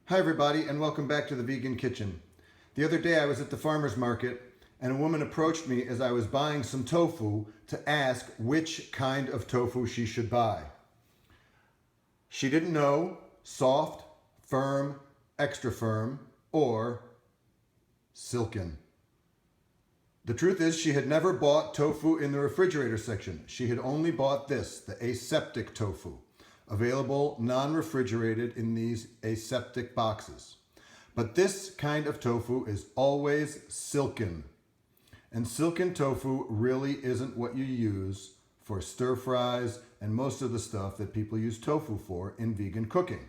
Hi everybody, and welcome back to the Vegan Kitchen. The other day I was at the farmer's market and a woman approached me as I was buying some tofu to ask which kind of tofu she should buy. She didn't know soft, firm, extra firm, or silken. The truth is she had never bought tofu in the refrigerator section. She had only bought this, the aseptic tofu. Available non-refrigerated in these aseptic boxes. But this kind of tofu is always silken. And silken tofu really isn't what you use for stir fries and most of the stuff that people use tofu for in vegan cooking.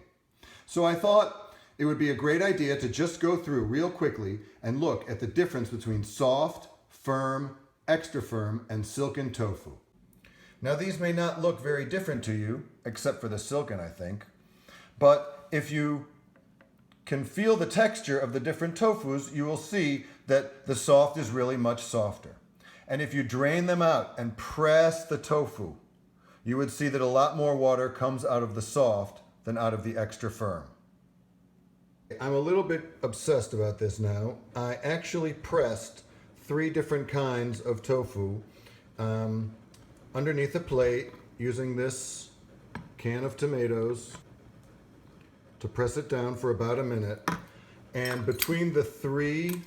So I thought it would be a great idea to just go through real quickly and look at the difference between soft, firm, extra firm, and silken tofu. Now these may not look very different to you, except for the silken, I think. But if you can feel the texture of the different tofus, you will see that the soft is really much softer. And if you drain them out and press the tofu, you would see that a lot more water comes out of the soft than out of the extra firm. I'm a little bit obsessed about this now. I actually pressed 3 different kinds of tofu underneath a plate using this can of tomatoes to press it down for about a minute. And between the 3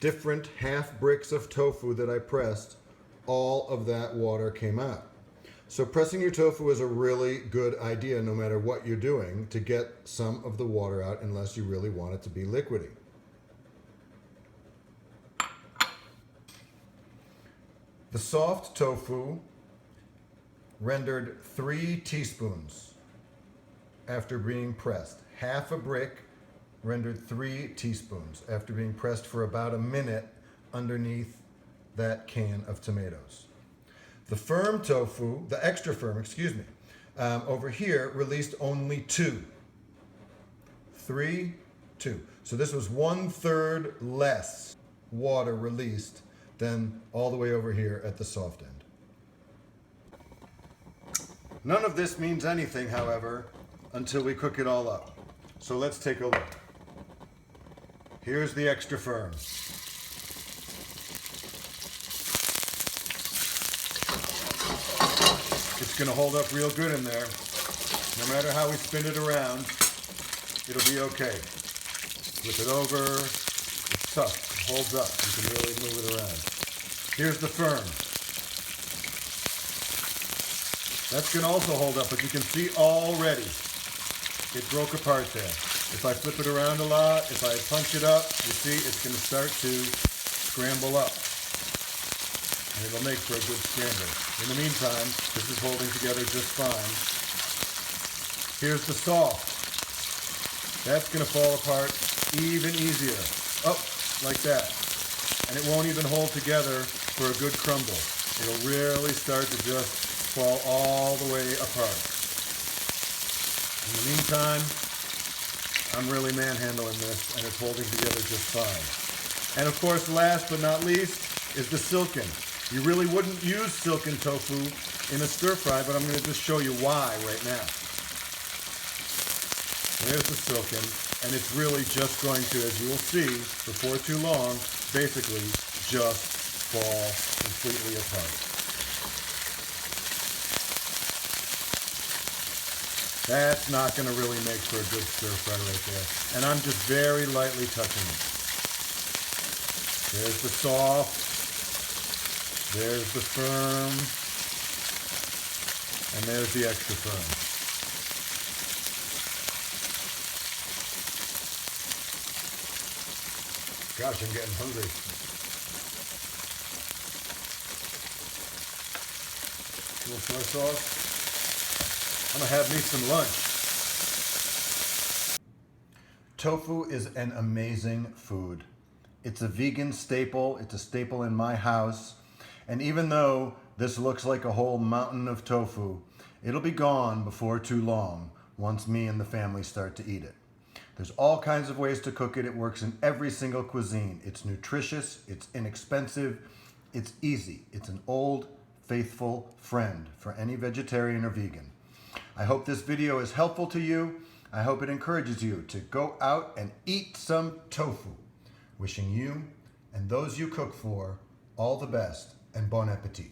different half bricks of tofu that I pressed, all of that water came out. So pressing your tofu is a really good idea no matter what you're doing to get some of the water out unless you really want it to be liquidy. The soft tofu rendered 3 teaspoons after being pressed. Half a brick rendered 3 teaspoons after being pressed for about a minute underneath that can of tomatoes. The firm tofu, the extra firm, over here released only 2. 3, 2. So this was 1/3 less water released than all the way over here at the soft end. None of this means anything, however, until we cook it all up. So let's take a look. Here's the extra firm. It's going to hold up real good in there. No matter how we spin it around, it'll be okay. Flip it over. It's tough. It holds up. You can really move it around. Here's the firm. That's going to also hold up, but you can see already it broke apart there. If I flip it around a lot, if I punch it up, you see it's going to start to scramble up. And it'll make for a good scramble. In the meantime, this is holding together just fine. Here's the soft. That's going to fall apart even easier. Up, like that. And it won't even hold together for a good crumble. It'll really start to just fall all the way apart. In the meantime, I'm really manhandling this and it's holding together just fine. And of course, last but not least is the silken. You really wouldn't use silken tofu in a stir fry, but I'm going to just show you why right now. There's the silken, and it's really just going to, as you will see, before too long, basically just fall completely apart. That's not going to really make for a good stir fry right there. And I'm just very lightly touching it. There's the soft. There's the firm. And there's the extra firm. Gosh, I'm getting hungry. A little soy sauce. I'm gonna have me some lunch. Tofu is an amazing food. It's a vegan staple. It's a staple in my house. And even though this looks like a whole mountain of tofu, it'll be gone before too long once me and the family start to eat it. There's all kinds of ways to cook it. It works in every single cuisine. It's nutritious, it's inexpensive, it's easy. It's an old, faithful friend for any vegetarian or vegan. I hope this video is helpful to you. I hope it encourages you to go out and eat some tofu. Wishing you and those you cook for all the best and bon appetit.